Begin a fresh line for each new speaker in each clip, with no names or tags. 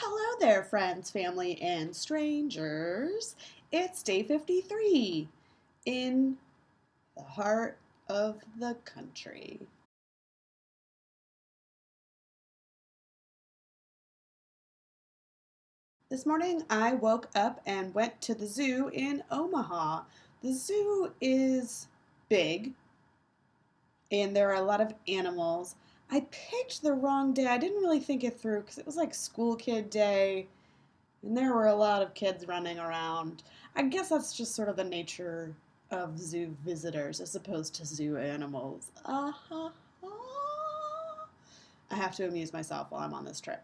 Hello there, friends, family, and strangers. It's day 53 in the heart of the country. This morning I woke up and went to the zoo in Omaha. The zoo is big and there are a lot of animals. I picked the wrong day. I didn't really think it through because it was like school kid day and there were a lot of kids running around. I guess that's just sort of the nature of zoo visitors as opposed to zoo animals. I have to amuse myself while I'm on this trip.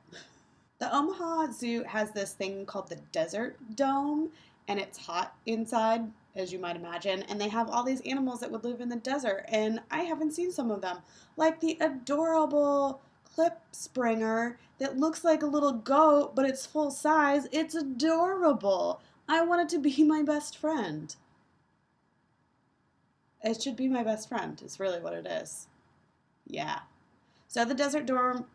The Omaha Zoo has this thing called the Desert Dome, and it's hot inside, as you might imagine, and they have all these animals that would live in the desert, and I haven't seen some of them. Like the adorable clip springer that looks like a little goat, but it's full size. It's adorable. I want it to be my best friend. It should be my best friend, is really what it is. Yeah. So the Desert Dome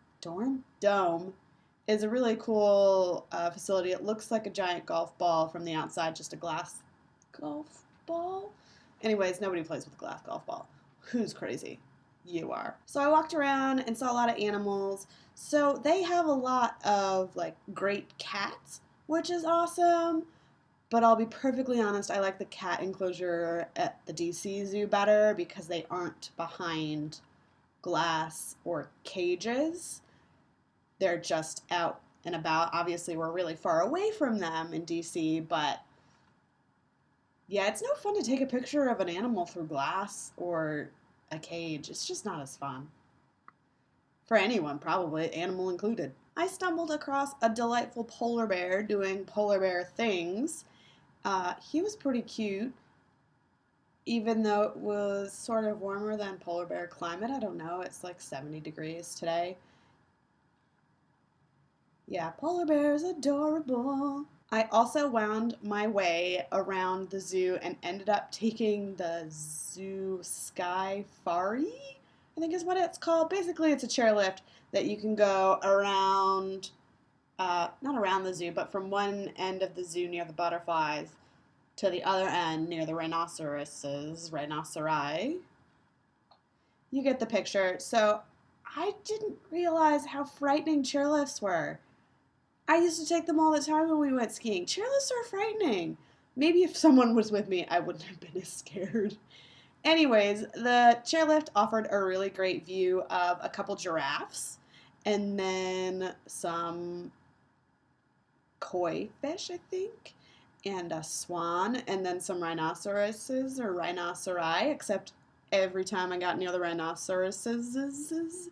is a really cool facility. It looks like a giant golf ball from the outside, just a glass golf ball. Anyways, nobody plays with a glass golf ball. Who's crazy? You are. So I walked around and saw a lot of animals. So they have a lot of like great cats, which is awesome. But I'll be perfectly honest, I like the cat enclosure at the DC Zoo better because they aren't behind glass or cages. They're just out and about. Obviously, we're really far away from them in DC, but yeah, it's no fun to take a picture of an animal through glass or a cage. It's just not as fun. For anyone, probably, animal included. I stumbled across a delightful polar bear doing polar bear things. He was pretty cute, even though it was sort of warmer than polar bear climate. I don't know, it's like 70 degrees today. Yeah, polar bear's adorable. I also wound my way around the zoo and ended up taking the Zoo Skyfari, I think is what it's called. Basically, it's a chairlift that you can go around, not around the zoo, but from one end of the zoo near the butterflies to the other end near the rhinoceri. You get the picture. So I didn't realize how frightening chairlifts were. I used to take them all the time when we went skiing. Chairlifts are frightening. Maybe if someone was with me, I wouldn't have been as scared. Anyways, the chairlift offered a really great view of a couple giraffes and then some koi fish, I think, and a swan, and then some rhinoceroses or rhinoceri, except every time I got near the rhinoceroses,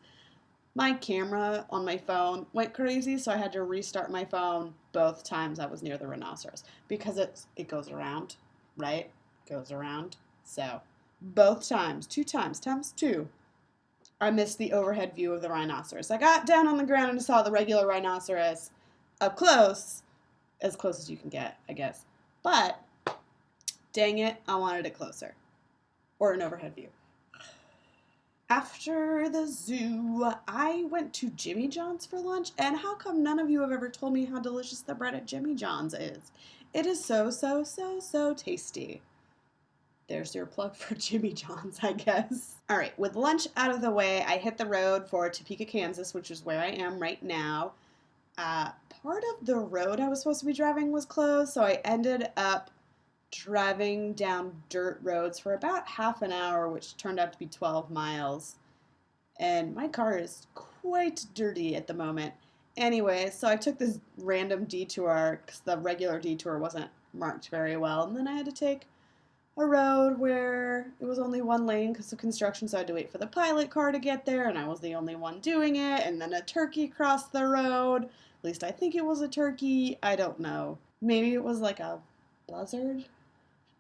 my camera on my phone went crazy, so I had to restart my phone both times I was near the rhinoceros because it goes around, right? Goes around. So both times, two times two, I missed the overhead view of the rhinoceros. I got down on the ground and saw the regular rhinoceros up close, as close as you can get, I guess. But dang it, I wanted it closer, or an overhead view. After the zoo, I went to Jimmy John's for lunch, and how come none of you have ever told me how delicious the bread at Jimmy John's is? It is so tasty. There's your plug for Jimmy John's, I guess. All right, with lunch out of the way, I hit the road for Topeka, Kansas, which is where I am right now. Part of the road I was supposed to be driving was closed, so I ended up driving down dirt roads for about half an hour, which turned out to be 12 miles. And my car is quite dirty at the moment. Anyway, so I took this random detour because the regular detour wasn't marked very well. And then I had to take a road where it was only one lane because of construction, so I had to wait for the pilot car to get there, and I was the only one doing it. And then a turkey crossed the road. At least I think it was a turkey. I don't know. Maybe it was like a buzzard.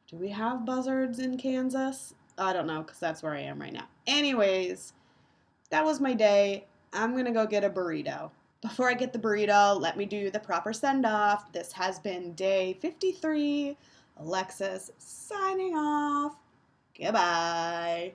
Do we have buzzards in Kansas? I don't know, because that's where I am right now. Anyways, that was my day. I'm going to go get a burrito. Before I get the burrito, let me do the proper send-off. This has been day 53. Alexis signing off. Goodbye.